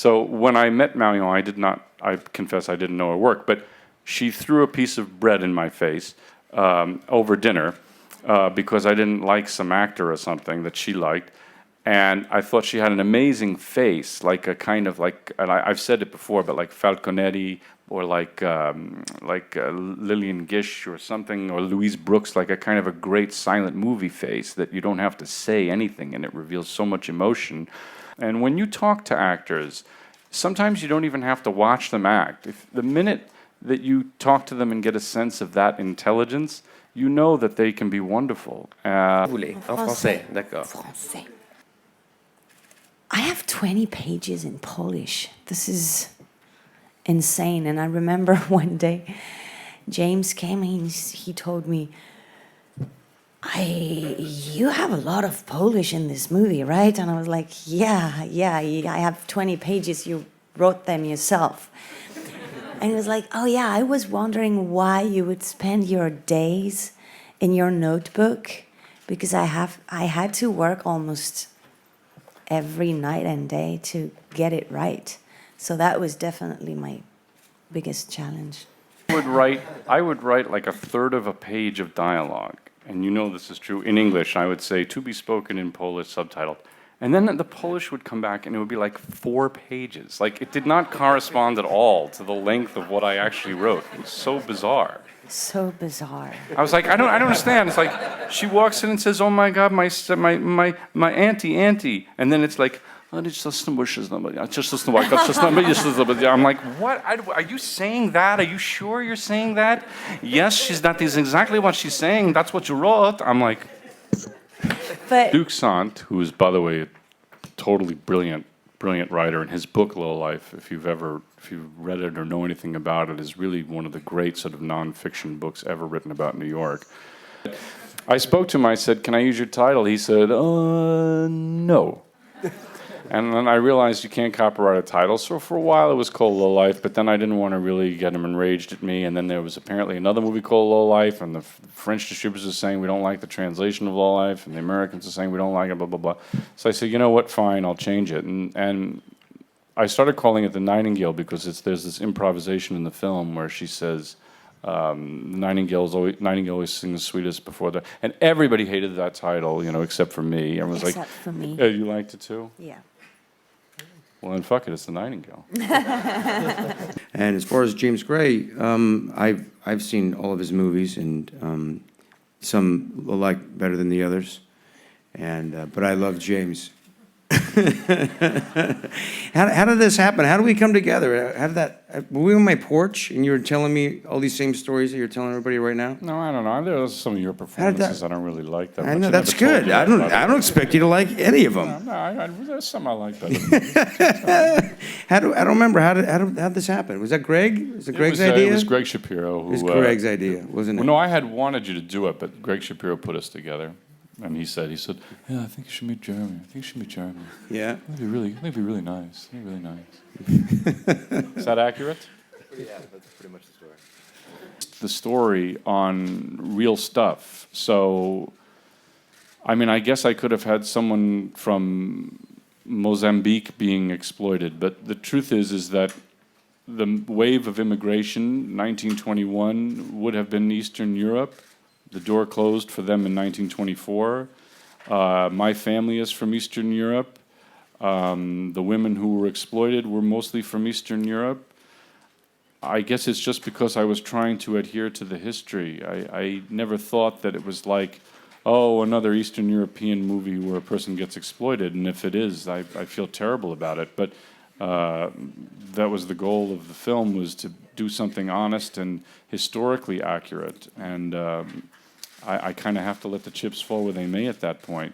So when I met Marion, I confess I didn't know her work, but she threw a piece of bread in my face over dinner because I didn't like some actor or something that she liked. And I thought she had an amazing face, like a kind of like, and I've said it before, but like Falconetti or like Lillian Gish or something, or Louise Brooks, like a kind of a great silent movie face that you don't have to say anything and it reveals so much emotion. And when you talk to actors, sometimes you don't even have to watch them act. If the minute that you talk to them and get a sense of that intelligence, you know that they can be wonderful. En français, d'accord. Français. I have 20 pages in Polish. This is insane. And I remember one day, James came and he told me, you have a lot of Polish in this movie, right? And I was like, yeah, I have 20 pages. You wrote them yourself. And he was like, oh yeah, I was wondering why you would spend your days in your notebook, because I had to work almost every night and day to get it right. So that was definitely my biggest challenge. I would write like a third of a page of dialogue, and you know this is true, in English. I would say, to be spoken in Polish, subtitled. And then the Polish would come back and it would be like 4 pages. Like it did not correspond at all to the length of what I actually wrote. It was so bizarre. So bizarre. I was like, I don't understand. It's like she walks in and says, "Oh my God, my auntie," and then it's like, I'm like, what? Are you saying that? Are you sure you're saying that? Yes, that is exactly what she's saying. That's what you wrote. I'm like, But Duke Sant, who is, by the way, a totally brilliant writer, and his book Low Life, if you've read it or know anything about it, is really one of the great sort of nonfiction books ever written about New York. I spoke to him. I said, "Can I use your title?" He said, "No." And then I realized you can't copyright a title, so for a while it was called Low Life, but then I didn't want to really get him enraged at me, and then there was apparently another movie called Low Life, and the French distributors are saying we don't like the translation of Low Life, and the Americans are saying we don't like it, blah, blah, blah. So I said, you know what, fine, I'll change it. And I started calling it The Nightingale because there's this improvisation in the film where she says, Nightingale always sings the sweetest before the... And everybody hated that title, except for me. Everyone was except for me. Yeah, you liked it too? Yeah. Well, then fuck it, it's The Nightingale. And as far as James Gray, I've seen all of his movies, and some I like better than the others. And but I love James. How did this happen? How did we come together? How did that? Were we on my porch and you were telling me all these same stories that you're telling everybody right now? No, I don't know. There are some of your performances I don't really like that much. I know, that's good. I don't expect you to like any of them. No, there's some I like better. I don't remember. How did this happen? Was that Greg? Was it Greg's idea? It was Greg Shapiro. It was Greg's idea, wasn't it? Well, no, I had wanted you to do it, but Greg Shapiro put us together. And he said, yeah, I think you should meet Jeremy. Yeah. That'd be really nice. That'd be really nice. Is that accurate? Yeah, that's pretty much the story. The story on real stuff. So, I mean, I guess I could have had someone from Mozambique being exploited, but the truth is that the wave of immigration, 1921, would have been Eastern Europe. The door closed for them in 1924. My family is from Eastern Europe. The women who were exploited were mostly from Eastern Europe. I guess it's just because I was trying to adhere to the history. I never thought that it was like, oh, another Eastern European movie where a person gets exploited, and if it is, I feel terrible about it. But that was the goal of the film, was to do something honest and historically accurate. And I kind of have to let the chips fall where they may at that point.